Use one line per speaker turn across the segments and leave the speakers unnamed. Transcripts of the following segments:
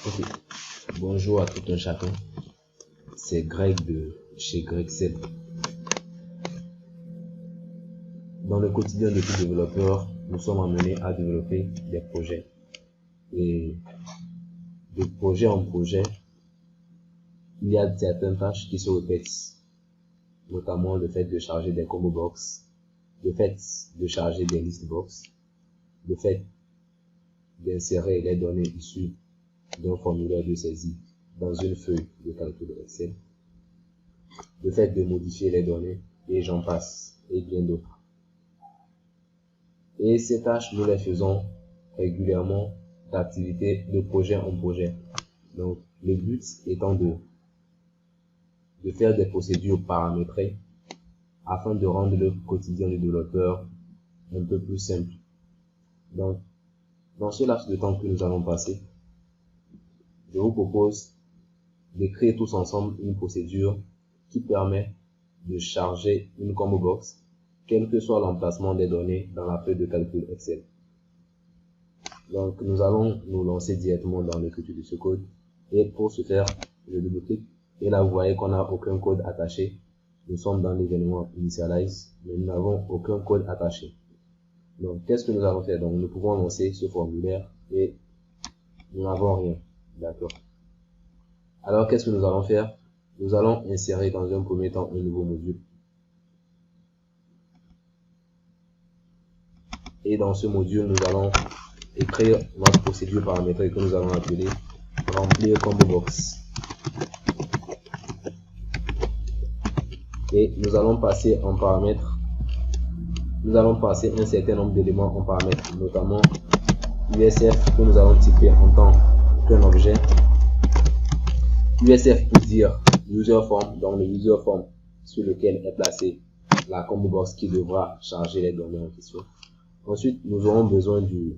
Ok, bonjour à tout un chacun, c'est Greg de chez Grexel. Dans le quotidien de tout développeur, nous sommes amenés à développer des projets. Et de projet en projet, il y a certaines tâches qui se répètent, notamment le fait de charger des combo box, le fait de charger des list box, le fait d'insérer les données issues d'un formulaire de saisie dans une feuille de calcul Excel, le fait de modifier les données, et j'en passe, et bien d'autres. Et ces tâches, nous les faisons régulièrement d'activité de projet en projet. Donc, le but étant de faire des procédures paramétrées afin de rendre le quotidien du développeur un peu plus simple. Donc, dans ce laps de temps que nous allons passer, je vous propose de créer tous ensemble une procédure qui permet de charger une combo box, quel que soit l'emplacement des données dans la feuille de calcul Excel. Donc, nous allons nous lancer directement dans l'écriture de ce code. Et pour ce faire, je double-clique. Et là, vous voyez qu'on n'a aucun code attaché. Nous sommes dans l'événement Initialize, mais nous n'avons aucun code attaché. Donc, qu'est-ce que nous allons faire? Donc, nous pouvons lancer ce formulaire et nous n'avons rien. D'accord. Alors, qu'est-ce que nous allons faire? Nous allons insérer dans un premier temps un nouveau module. Et dans ce module, nous allons écrire notre procédure paramétrée que nous allons appeler remplir combo box. Et nous allons passer en paramètres, nous allons passer un certain nombre d'éléments en paramètres, notamment USF que nous allons typer en tant qu'un objet. USF pour dire user form, donc le user form sur lequel est placée la combo box qui devra charger les données en question. Ensuite, nous aurons besoin du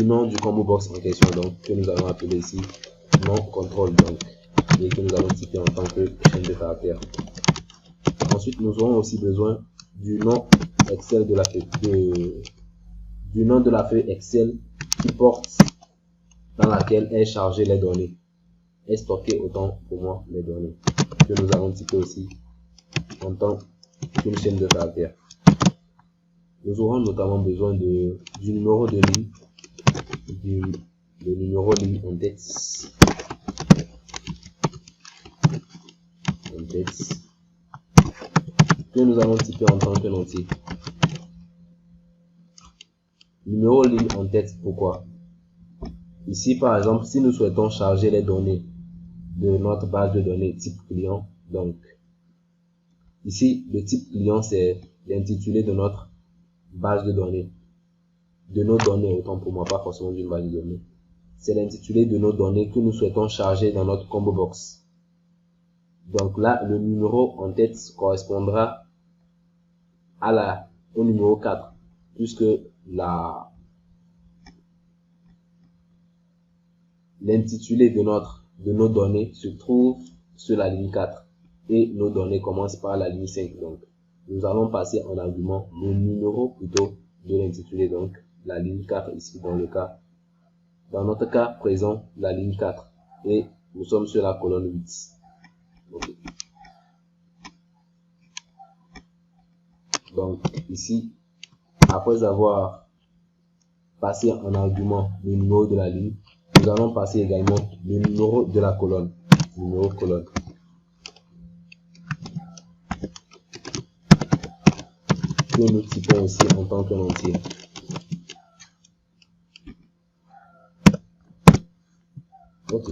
nom du combo box en question, donc que nous allons appeler ici nom contrôle, donc, et que nous allons typer en tant que chaîne de caractères. Ensuite, nous aurons aussi besoin du nom Excel de la feuille, du nom de la feuille Excel qui porte, dans laquelle est chargé les données, est stocké autant pour moi les données, que nous allons typer aussi en tant qu'une chaîne de caractères. Nous aurons notamment besoin du numéro de ligne, le numéro ligne en texte, que nous allons typer en tant qu'un entier. Numéro ligne en texte, pourquoi? Ici, par exemple, si nous souhaitons charger les données de notre base de données type client, donc ici, le type client, c'est l'intitulé de notre base de données, de nos données, autant pour moi, pas forcément d'une base de données. C'est l'intitulé de nos données que nous souhaitons charger dans notre combo box. Donc là, le numéro en tête correspondra au numéro 4, puisque l'intitulé de nos données se trouve sur la ligne 4 et nos données commencent par la ligne 5. Donc, nous allons passer en argument le numéro plutôt de l'intitulé, donc la ligne 4 ici dans notre cas présent, la ligne 4, et nous sommes sur la colonne 8. Okay. Donc ici, après avoir passé en argument le numéro de la ligne, nous allons passer également le numéro de la colonne, numéro colonne. Que nous typons aussi en tant qu'un entier. Ok.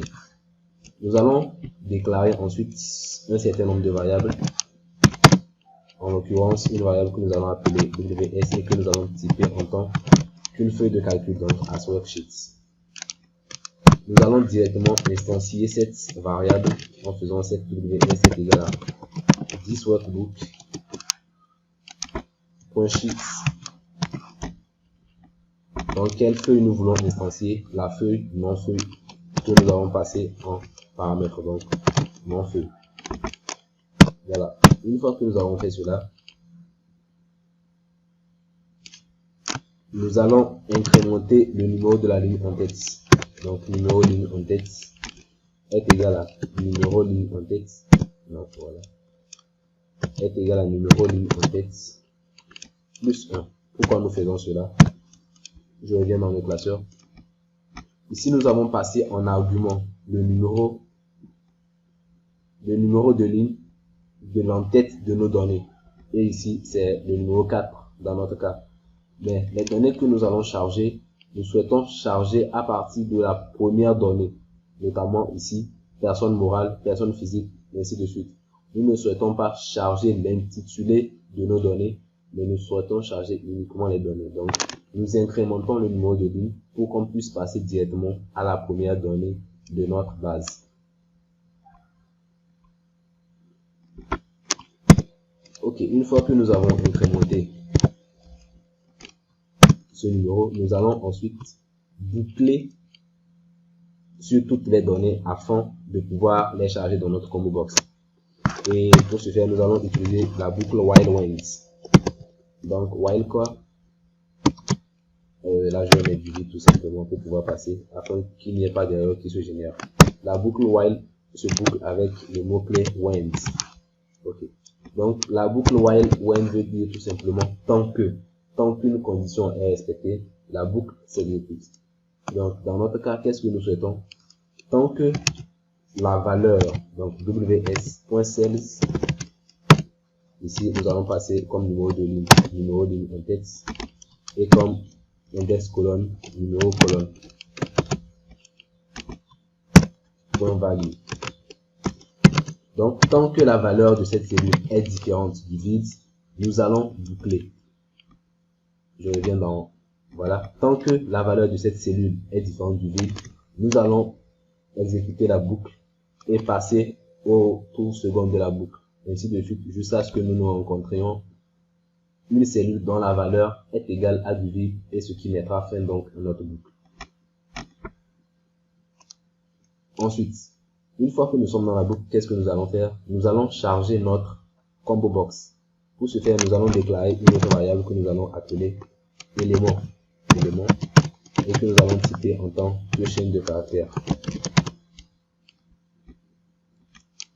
Nous allons déclarer ensuite un certain nombre de variables. En l'occurrence, une variable que nous allons appeler WS et que nous allons typer en tant qu'une feuille de calcul, donc as worksheet. Nous allons directement instancier cette variable en faisant cette WS est égal à 10 workbook.sheet dans quelle feuille nous voulons instancier la feuille non feuille que nous avons passé en paramètre, donc non feuille. Voilà. Une fois que nous avons fait cela, nous allons incrémenter le numéro de la ligne en tête. Donc numéro ligne en tête est égal à numéro ligne en tête. Donc voilà. Est égal à numéro ligne en tête plus 1. Pourquoi nous faisons cela? Je reviens dans le classeur. Ici, nous avons passé en argument le numéro de ligne de l'entête de nos données. Et ici, c'est le numéro 4 dans notre cas. Mais les données que nous allons charger, nous souhaitons charger à partir de la première donnée, notamment ici, personne morale, personne physique, et ainsi de suite. Nous ne souhaitons pas charger l'intitulé de nos données, mais nous souhaitons charger uniquement les données. Donc, nous incrémentons le numéro de ligne pour qu'on puisse passer directement à la première donnée de notre base. Ok, une fois que nous avons incrémenté ce numéro, nous allons ensuite boucler sur toutes les données afin de pouvoir les charger dans notre combo box. Et pour ce faire, nous allons utiliser la boucle while whens. Donc while quoi? Là je vais mettre du vide tout simplement pour pouvoir passer afin qu'il n'y ait pas d'erreur qui se génère. La boucle while se boucle avec le mot-clé whens. Ok. Donc la boucle while when veut dire tout simplement tant qu'une condition est respectée, la boucle s'exécute. Donc dans notre cas, qu'est-ce que nous souhaitons? Tant que la valeur, donc ws.cells, ici nous allons passer comme numéro de ligne en tête, et comme index colonne, numéro colonne, point value. Donc, tant que la valeur de cette cellule est différente du vide, nous allons boucler. Je reviens dans, voilà. Tant que la valeur de cette cellule est différente du vide, nous allons exécuter la boucle et passer au tour second de la boucle. Ainsi de suite, jusqu'à ce que nous nous rencontrions une cellule dont la valeur est égale à du vide, et ce qui mettra fin donc à notre boucle. Ensuite, une fois que nous sommes dans la boucle, qu'est-ce que nous allons faire? Nous allons charger notre combo box. Pour ce faire, nous allons déclarer une autre variable que nous allons appeler élément, et que nous allons typer en tant que chaîne de caractères.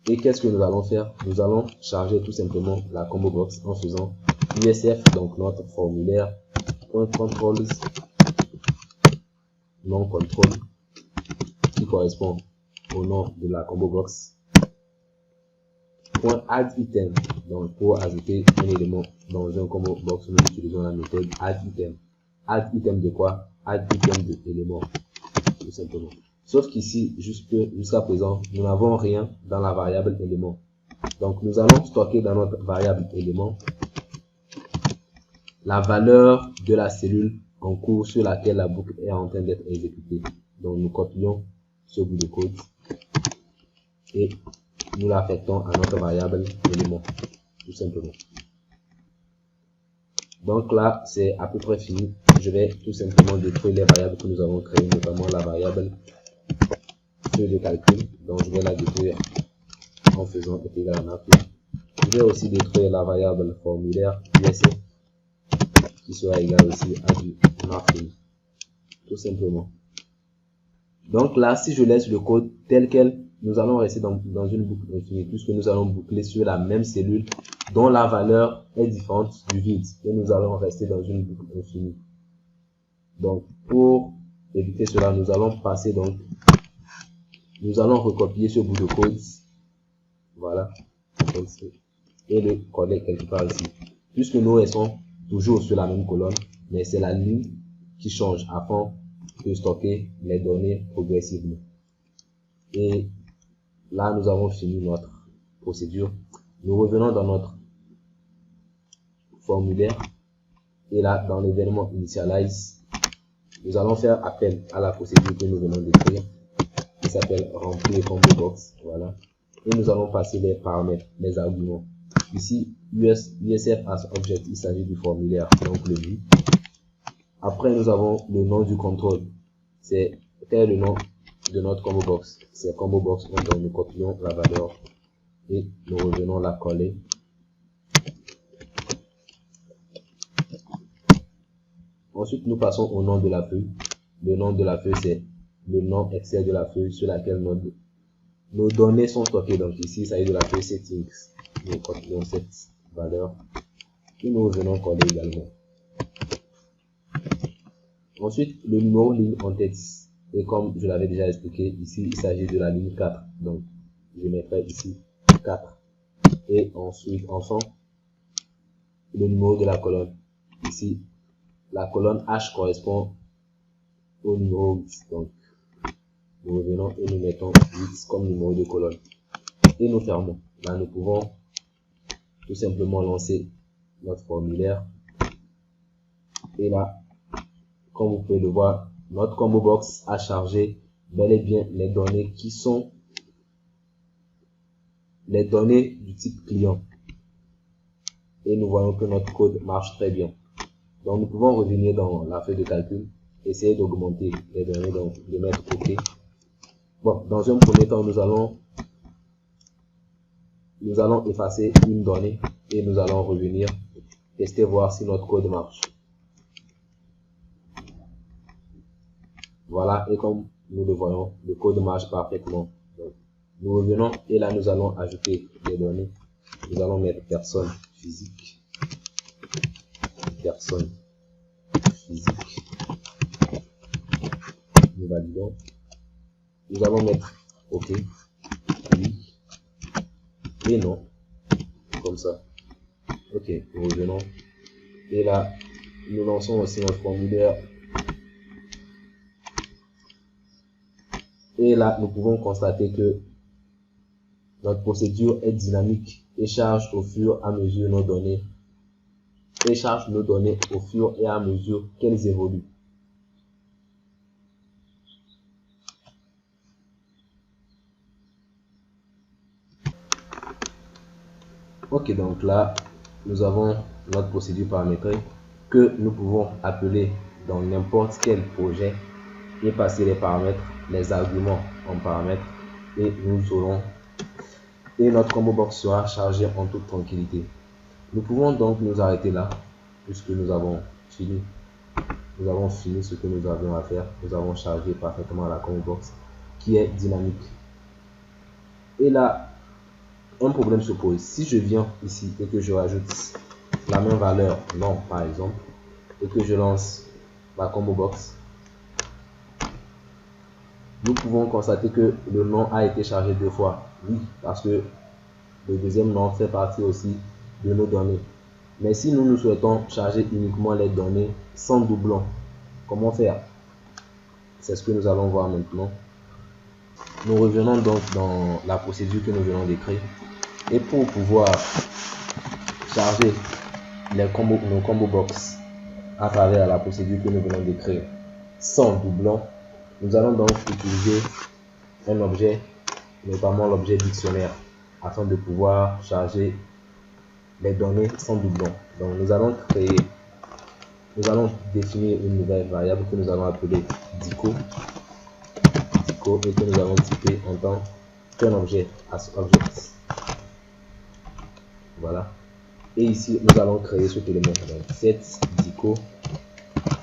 Et qu'est-ce que nous allons faire? Nous allons charger tout simplement la combo box en faisant USF, donc notre formulaire, .controls, non control, qui correspond au nom de la combo box, .add item, donc pour ajouter un élément dans un combo box, nous utilisons la méthode add item. Add item de quoi? Add item de élément, tout simplement. Sauf qu'ici, jusqu'à présent, nous n'avons rien dans la variable élément. Donc nous allons stocker dans notre variable élément la valeur de la cellule en cours sur laquelle la boucle est en train d'être exécutée. Donc nous copions ce bout de code et nous l'affectons à notre variable élément, tout simplement. Donc là, c'est à peu près fini. Je vais tout simplement détruire les variables que nous avons créées, notamment la variable feuille de calcul. Donc je vais la détruire en faisant est égal à nature. Je vais aussi détruire la variable formulaire USF qui sera égal aussi à du marquing, tout simplement. Donc là, si je laisse le code tel quel, nous allons rester dans une boucle infinie, puisque nous allons boucler sur la même cellule dont la valeur est différente du vide, et nous allons rester dans une boucle infinie. Donc pour éviter cela, nous allons passer nous allons recopier ce bout de code, voilà, et le coller quelque part ici, puisque nous restons toujours sur la même colonne, mais c'est la ligne qui change afin de stocker les données progressivement. Et là, nous avons fini notre procédure. Nous revenons dans notre formulaire et là, dans l'événement initialize, nous allons faire appel à la procédure que nous venons d'écrire qui s'appelle remplir combo box. Voilà. Et nous allons passer les paramètres, les arguments. Ici, USF as object, il s'agit du formulaire, donc le vue. Après, nous avons le nom du contrôle. Quel est le nom de notre combo box? C'est combo box, donc nous copions la valeur et nous revenons la coller. Ensuite, nous passons au nom de la feuille. Le nom de la feuille, c'est le nom Excel de la feuille sur laquelle nos données sont stockées. Donc ici, ça est de la feuille settings. Nous copions cette valeur et nous venons coller également. Ensuite, le numéro ligne en tête. Et comme je l'avais déjà expliqué, ici, il s'agit de la ligne 4. Donc, je mettrai ici 4. Et ensuite, enfin, le numéro de la colonne. Ici, la colonne H correspond au numéro 8. Donc, nous revenons et nous mettons 8 comme numéro de colonne. Et nous fermons. Là, nous pouvons tout simplement lancer notre formulaire. Et là, comme vous pouvez le voir, notre combo box a chargé bel et bien les données qui sont les données du type client. Et nous voyons que notre code marche très bien. Donc, nous pouvons revenir dans la feuille de calcul, essayer d'augmenter les données, donc de mettre OK. Bon, dans un premier temps, nous allons effacer une donnée et nous allons revenir tester, voir si notre code marche. Voilà, et comme nous le voyons, le code marche parfaitement. Donc, nous revenons et là, nous allons ajouter les données. Nous allons mettre personne physique. Personne physique. Nous validons. Nous allons mettre OK. Oui. Et non. Comme ça. OK, nous revenons. Et là, nous lançons aussi notre formulaire. Et là, nous pouvons constater que notre procédure est dynamique et charge au fur et à mesure nos données. Et charge nos données au fur et à mesure qu'elles évoluent. Ok, donc là, nous avons notre procédure paramétrée que nous pouvons appeler dans n'importe quel projet et passer les paramètres, les arguments en paramètres et nous aurons et notre combo box sera chargé en toute tranquillité. Nous pouvons donc nous arrêter là puisque nous avons fini. Nous avons fini ce que nous avions à faire. Nous avons chargé parfaitement la combo box qui est dynamique. Et là, un problème se pose. Si je viens ici et que je rajoute la même valeur non par exemple et que je lance la combo box, nous pouvons constater que le nom a été chargé deux fois. Oui, parce que le deuxième nom fait partie aussi de nos données. Mais si nous souhaitons charger uniquement les données sans doublon, comment faire? C'est ce que nous allons voir maintenant. Nous revenons donc dans la procédure que nous venons d'écrire. Et pour pouvoir charger nos combo box à travers la procédure que nous venons d'écrire sans doublon, nous allons donc utiliser un objet, notamment l'objet dictionnaire, afin de pouvoir charger les données sans doublon. Donc nous allons définir une nouvelle variable que nous allons appeler dico et que nous allons typer en tant qu'un objet as object. Voilà. Et ici nous allons créer cet élément. Donc set dico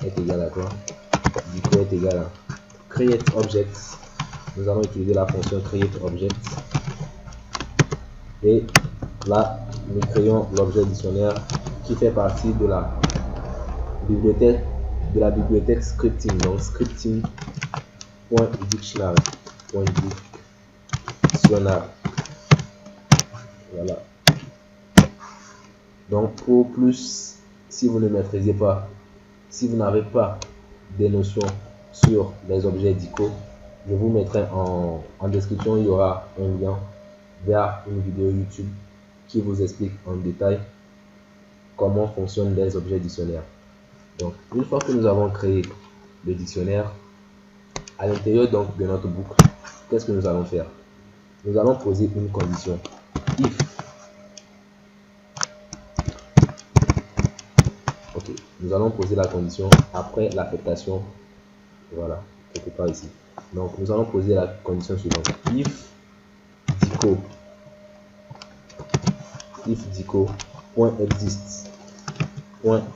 est égal à quoi? Dico est égal à create object. Nous allons utiliser la fonction create object. Et là, nous créons l'objet dictionnaire qui fait partie de la bibliothèque scripting. Donc scripting.dictionary. Voilà. Donc pour plus, si vous ne maîtrisez pas, si vous n'avez pas des notions sur les objets dico, je vous mettrai en description, il y aura un lien vers une vidéo YouTube qui vous explique en détail comment fonctionnent les objets dictionnaires. Donc, une fois que nous avons créé le dictionnaire, à l'intérieur donc de notre boucle, qu'est-ce que nous allons faire? Nous allons poser une condition. If. Ok, nous allons poser la condition après l'affectation. Voilà, quelque part ici. Donc, nous allons poser la condition suivante. If dico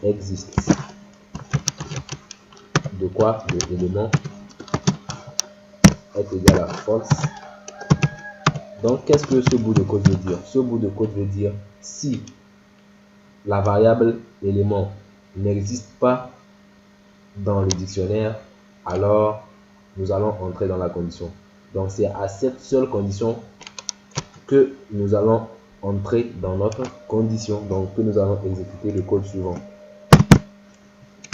.exist de quoi? De élément est égal à false. Donc, qu'est-ce que ce bout de code veut dire? Ce bout de code veut dire si la variable élément n'existe pas dans le dictionnaire, alors nous allons entrer dans la condition. Donc, c'est à cette seule condition que nous allons entrer dans notre condition. Donc, que nous allons exécuter le code suivant.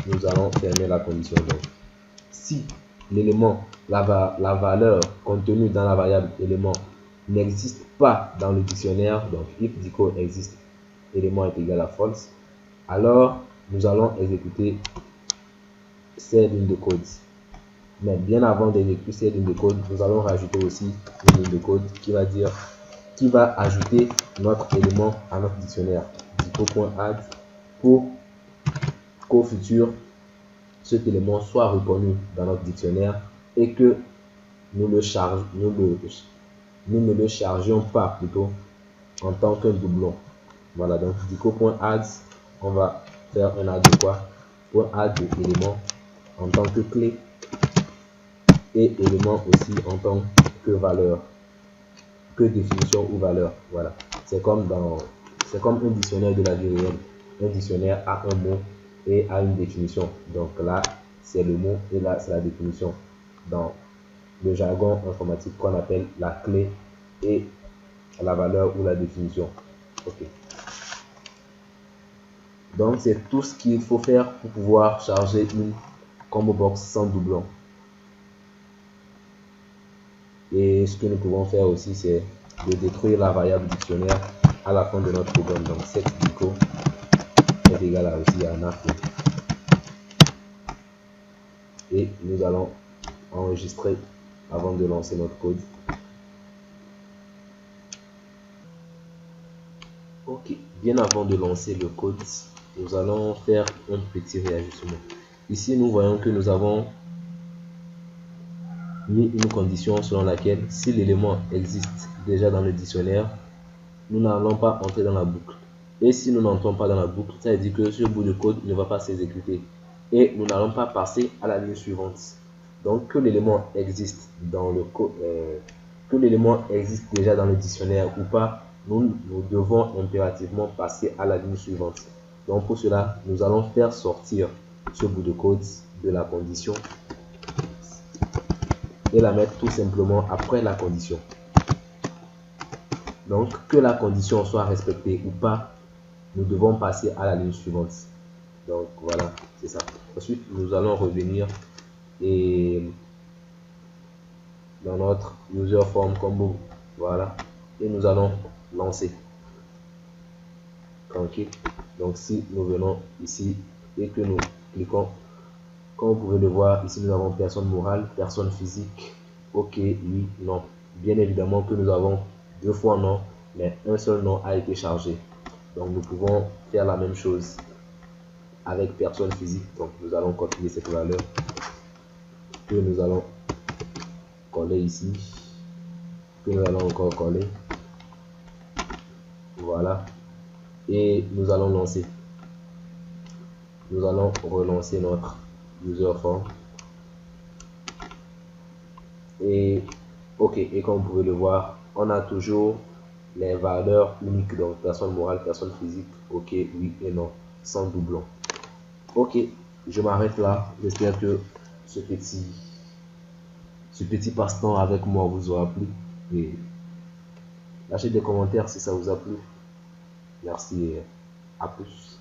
Nous allons fermer la condition. Donc, si l'élément, la valeur contenue dans la variable élément n'existe pas dans le dictionnaire, donc if dico existe, élément est égal à false, alors nous allons exécuter cette ligne de code. Mais bien avant d'exécuter cette ligne de code, nous allons rajouter aussi une ligne de code qui va ajouter notre élément à notre dictionnaire, dico.add, pour qu'au futur cet élément soit reconnu dans notre dictionnaire et que nous ne le chargions pas plutôt en tant qu'un doublon. Voilà, donc dico.add, on va faire un add de quoi? .add de élément en tant que clé et élément aussi en tant que valeur, que définition ou valeur. Voilà, c'est comme un dictionnaire de la vie réelle. Un dictionnaire a un mot et a une définition. Donc là, c'est le mot et là, c'est la définition. Dans le jargon informatique qu'on appelle la clé et la valeur ou la définition. Ok. Donc, c'est tout ce qu'il faut faire pour pouvoir charger une combo box sans doublon. Et ce que nous pouvons faire aussi, c'est de détruire la variable dictionnaire à la fin de notre programme. Donc, set dico est égal à aussi à naf. Et nous allons enregistrer avant de lancer notre code. Ok, bien avant de lancer le code, nous allons faire un petit réajustement. Ici, nous voyons que nous avons mis une condition selon laquelle si l'élément existe déjà dans le dictionnaire, nous n'allons pas entrer dans la boucle. Et si nous n'entrons pas dans la boucle, ça veut dire que ce bout de code ne va pas s'exécuter. Et nous n'allons pas passer à la ligne suivante. Donc, que l'élément existe dans le code, que l'élément existe déjà dans le dictionnaire ou pas, nous devons impérativement passer à la ligne suivante. Donc, pour cela, nous allons faire sortir ce bout de code de la condition et la mettre tout simplement après la condition. Donc, que la condition soit respectée ou pas, nous devons passer à la ligne suivante. Donc, voilà, c'est ça. Ensuite, nous allons revenir et dans notre user form combo, voilà, et nous allons lancer. Tranquille. Donc, si nous venons ici et que nous cliquons, comme vous pouvez le voir, ici nous avons personne morale, personne physique, ok, oui, non. Bien évidemment que nous avons deux fois non, mais un seul nom a été chargé. Donc nous pouvons faire la même chose avec personne physique. Donc nous allons copier cette valeur que nous allons coller ici, que nous allons encore coller. Voilà. Et nous allons lancer. Nous allons relancer notre user form. Et ok, et comme vous pouvez le voir, on a toujours les valeurs uniques, donc personne morale, personne physique, ok, oui et non, sans doublon. Ok, je m'arrête là. J'espère que ce petit passe-temps avec moi vous aura plu. Et lâchez des commentaires si ça vous a plu. Merci et à plus.